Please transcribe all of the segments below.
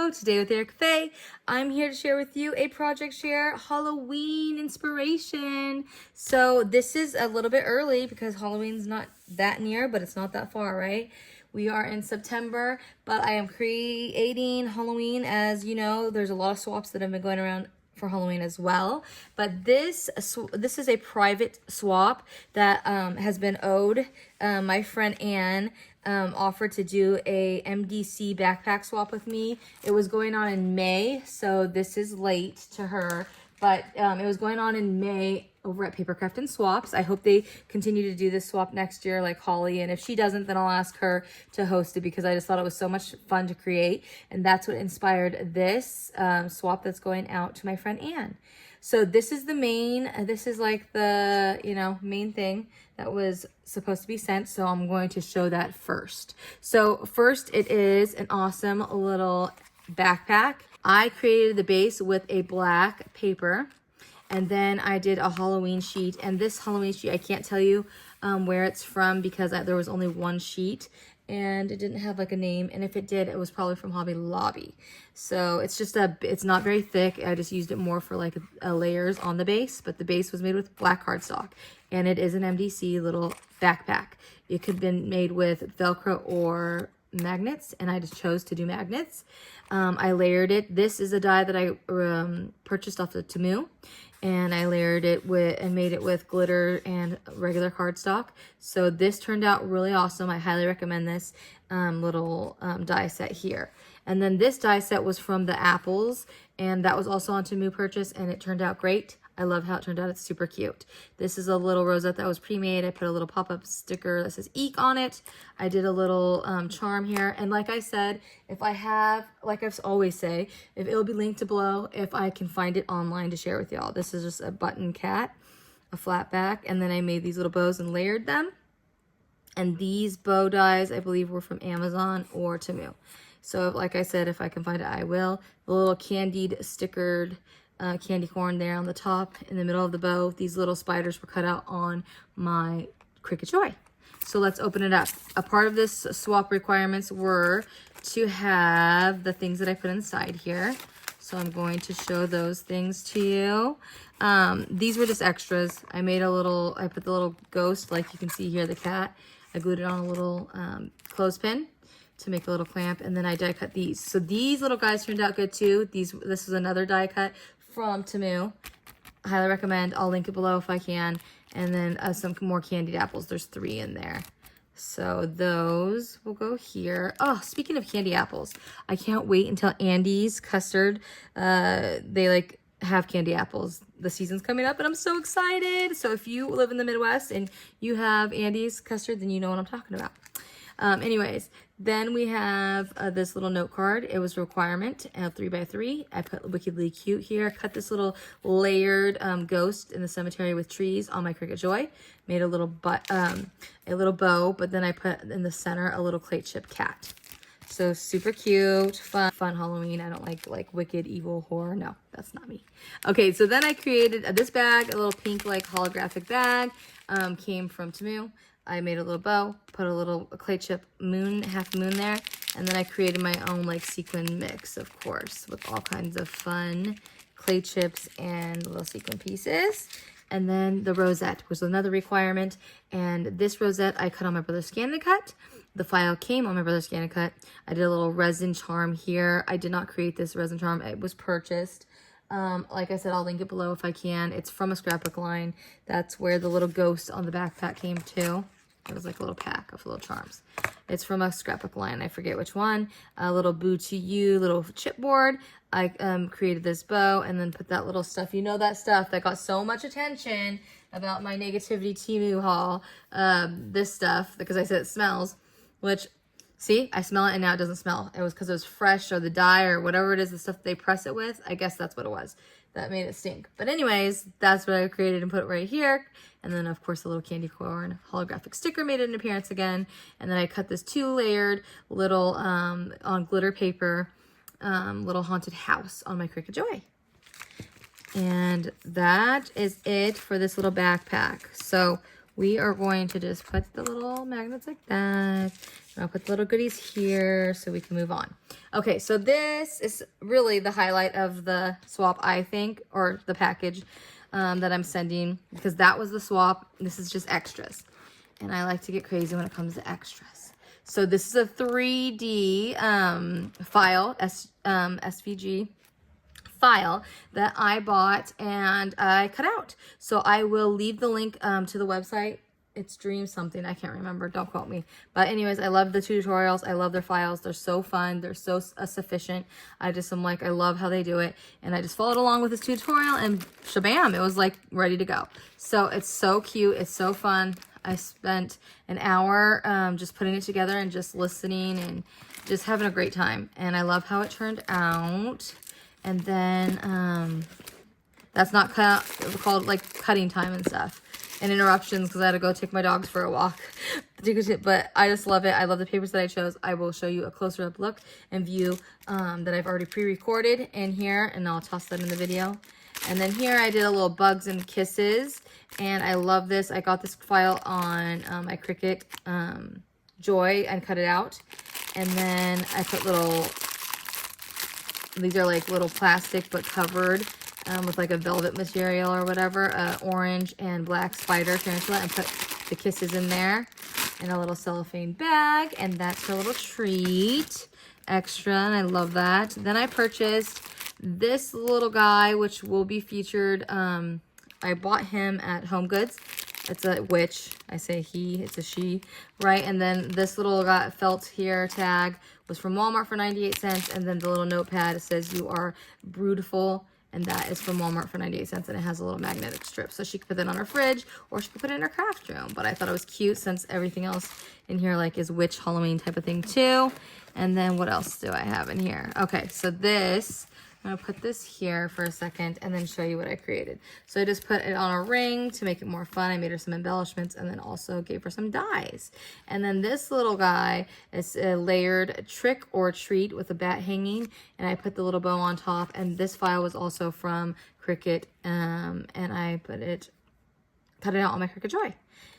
Hello, today with Eric Faye. I'm here to share with you a project share Halloween inspiration. So this is a little bit early because Halloween's not that near, but it's not that far, right? We are in September, but I am creating Halloween. As you know, there's a lot of swaps that have been going around for Halloween as well, but this is a private swap that has been owed. My friend Anne offered to do a MDC backpack swap with me. It was going on in May, so this is late to her, but it was going on in May over at Papercraft and Swaps. I hope they continue to do this swap next year like Holly, and if she doesn't, then I'll ask her to host it because I just thought it was so much fun to create, and that's what inspired this swap that's going out to my friend Anne. So this is the main, this is like the, main thing that was supposed to be sent. So I'm going to show that first. So first, it is an awesome little backpack. I created the base with a black paper, and then I did a Halloween sheet. And this Halloween sheet, I can't tell you where it's from because there was only one sheet and it didn't have like a name. And if it did, it was probably from Hobby Lobby. So it's just it's not very thick. I just used it more for like layers on the base, but the base was made with black cardstock, and it is an MDC little backpack. It could have been made with Velcro or magnets, and I just chose to do magnets. I layered it. This is a die that I purchased off of Temu, and I layered it with and made it with glitter and regular cardstock. So this turned out really awesome. I highly recommend this little die set here. And then this die set was from the apples, and that was also on Temu purchase, and it turned out great. I love how it turned out. It's super cute. This is a little rosette that was pre-made. I put a little pop-up sticker that says Eek on it. I did a little charm here. And like I said, if I have, like I always say, if it'll be linked below if I can find it online to share with y'all. This is just a button cat, a flat back, and then I made these little bows and layered them. And these bow dies, I believe, were from Amazon or Temu. So like I said, if I can find it, I will. The little Candied stickered candy corn there on the top in the middle of the bow. These little spiders were cut out on my Cricut Joy. So let's open it up. A part of this swap requirements were to have the things that I put inside here. So I'm going to show those things to you. These were just extras. I put the little ghost, like you can see here, the cat. I glued it on a little clothespin to make a little clamp, and then I die cut these. So these little guys turned out good too. This was another die cut from Temu. I highly recommend. I'll link it below if I can. And then some more candied apples. There's 3 in there. So those will go here. Oh, speaking of candy apples, I can't wait until Andy's custard. They have candy apples. The season's coming up and I'm so excited. So if you live in the Midwest and you have Andy's custard, then you know what I'm talking about. Anyways, then we have this little note card. It was a requirement, 3x3. I put Wickedly Cute here. Cut this little layered ghost in the cemetery with trees on my Cricut Joy. Made a little bow, but then I put in the center a little clay chip cat. So super cute, fun Halloween. I don't like wicked, evil horror. No, that's not me. Okay, so then I created this bag, a little pink holographic bag. Came from Temu. I made a little bow, put a little clay chip half moon there, and then I created my own sequin mix, of course, with all kinds of fun clay chips and little sequin pieces. And then the rosette was another requirement, and this rosette I cut on my brother's Candied cut. The file came on my brother's Candied cut. I did a little resin charm here. I did not create this resin charm. It was purchased. Like I said, I'll link it below if I can. It's from a scrapbook line. That's where the little ghost on the backpack came to. It was like a little pack of little charms. It's from a scrapbook line. I forget which one. A little Boo to You, little chipboard. I created this bow and then put that little stuff. You know that stuff that got so much attention about my negativity Temu haul. This stuff, because I said it smells, which, see, I smell it and now it doesn't smell. It was because it was fresh, or the dye or whatever it is, the stuff they press it with. I guess that's what it was that made it stink. But anyways, that's what I created and put right here. And then of course the little candy corn holographic sticker made an appearance again. And then I cut this 2-layered little on glitter paper little haunted house on my Cricut Joy. And that is it for this little backpack. So we are going to just put the little magnets like that. And I'll put the little goodies here so we can move on. Okay, so this is really the highlight of the swap, I think, or the package that I'm sending, because that was the swap. This is just extras. And I like to get crazy when it comes to extras. So this is a 3D file, SVG file that I bought and I cut out. So I will leave the link to the website. It's Dream something, I can't remember, don't quote me. But anyways, I love the tutorials, I love their files, they're so fun, they're so sufficient. I love how they do it. And I just followed along with this tutorial and shabam, it was like ready to go. So it's so cute, it's so fun. I spent an hour just putting it together and just listening and just having a great time. And I love how it turned out. And then that's not called like cutting time and stuff. And interruptions because I had to go take my dogs for a walk. But I just love it. I love the papers that I chose. I will show you a closer up look and view that I've already pre-recorded in here. And I'll toss that in the video. And then here I did a little bugs and kisses. And I love this. I got this file on my Cricut Joy and cut it out. And then I put these are like little plastic but covered with like a velvet material or whatever, orange and black spider tarantula, and put the kisses in there in a little cellophane bag. And that's her little treat extra, and I love that. Then I purchased this little guy, which will be featured. I bought him at Home Goods. It's a witch. I say he, it's a she, right? And then this little felt here tag was from Walmart for 98 cents. And then the little notepad, it says you are beautiful. And that is from Walmart for 98 cents. And it has a little magnetic strip. So she could put that on her fridge or she could put it in her craft room. But I thought it was cute since everything else in here like is witch Halloween type of thing too. And then what else do I have in here? Okay, so this, I'm gonna put this here for a second and then show you what I created. So I just put it on a ring to make it more fun. I made her some embellishments and then also gave her some dies. And then this little guy is a layered trick or treat with a bat hanging, and I put the little bow on top. And this file was also from Cricut, and I cut it out on my Cricut Joy.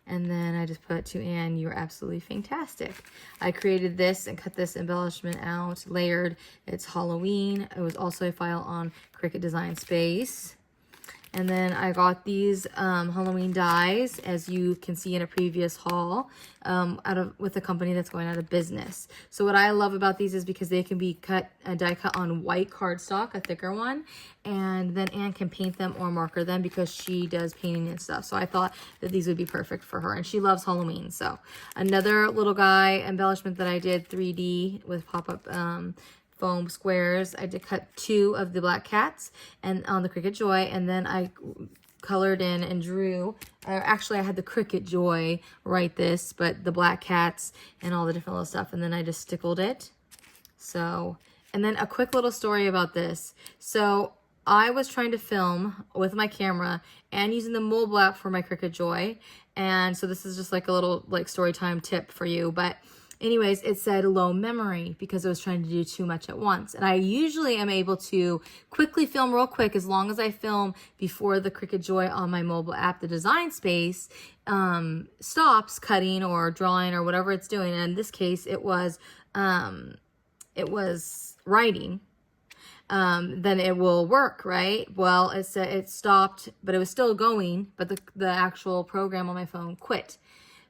And then I just put to Anne, you're absolutely fantastic. I created this and cut this embellishment out, layered. It's Halloween. It was also a file on Cricut Design Space. And then I got these Halloween dies, as you can see in a previous haul, with a company that's going out of business. So what I love about these is because they can be die cut on white cardstock, a thicker one, and then Anne can paint them or marker them because she does painting and stuff. So I thought that these would be perfect for her, and she loves Halloween. So another little guy embellishment that I did 3D with pop-up foam squares. I did cut 2 of the black cats and on the Cricut Joy, and then I colored in and drew. Actually, I had the Cricut Joy write this, but the black cats and all the different little stuff, and then I just stickled it. So, and then a quick little story about this. So I was trying to film with my camera and using the mobile app for my Cricut Joy, and so this is just like a little like story time tip for you, but anyways, it said low memory because I was trying to do too much at once. And I usually am able to quickly film real quick as long as I film before the Cricut Joy on my mobile app, the Design Space, stops cutting or drawing or whatever it's doing. And in this case, it was writing. Then it will work, right? Well, it stopped, but it was still going, but the actual program on my phone quit.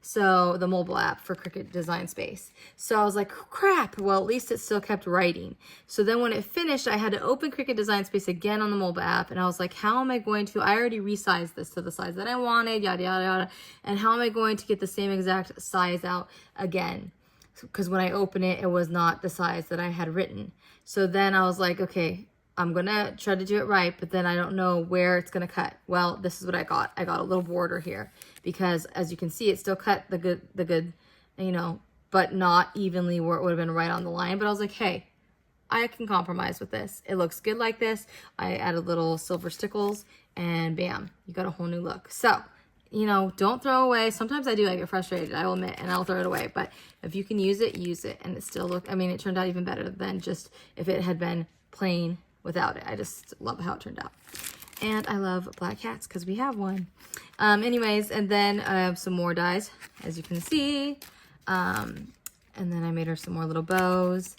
So the mobile app for Cricut Design Space. So I was like, crap. Well, at least it still kept writing. So then when it finished, I had to open Cricut Design Space again on the mobile app. And I was like, how am I going to, I already resized this to the size that I wanted, yada, yada, yada. And how am I going to get the same exact size out again? Because when I opened it, it was not the size that I had written. So then I was like, okay, I'm going to try to do it right, but then I don't know where it's going to cut. Well, this is what I got. I got a little border here because as you can see, it still cut the good, you know, but not evenly where it would have been right on the line. But I was like, hey, I can compromise with this. It looks good like this. I added little silver stickles and bam, you got a whole new look. So, you know, don't throw away. Sometimes I do, I get frustrated, I will admit, and I'll throw it away. But if you can use it, use it. And it still look, I mean, it turned out even better than just if it had been plain without it. I just love how it turned out. And I love black cats because we have one. Anyways, and then I have some more dies, as you can see. And then I made her some more little bows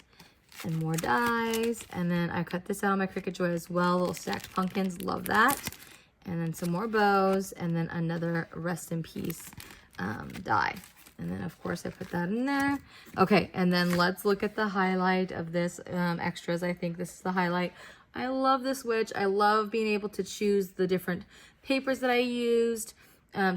and more dies. And then I cut this out on my Cricut Joy as well. Little stacked pumpkins, love that. And then some more bows, and then another rest in peace die. And then of course I put that in there. Okay, and then let's look at the highlight of this extras. I think this is the highlight. I love this witch. I love being able to choose the different papers that I used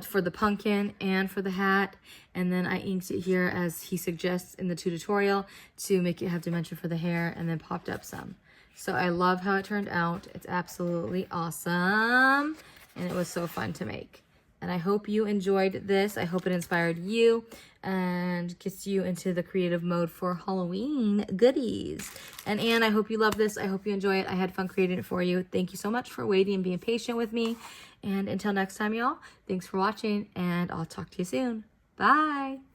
for the pumpkin and for the hat. And then I inked it here as he suggests in the tutorial to make it have dimension for the hair, and then popped up some. So I love how it turned out. It's absolutely awesome. And it was so fun to make. And I hope you enjoyed this. I hope it inspired you and gets you into the creative mode for Halloween goodies. And Anne, I hope you love this. I hope you enjoy it. I had fun creating it for you. Thank you so much for waiting and being patient with me. And until next time, y'all, thanks for watching, and I'll talk to you soon. Bye.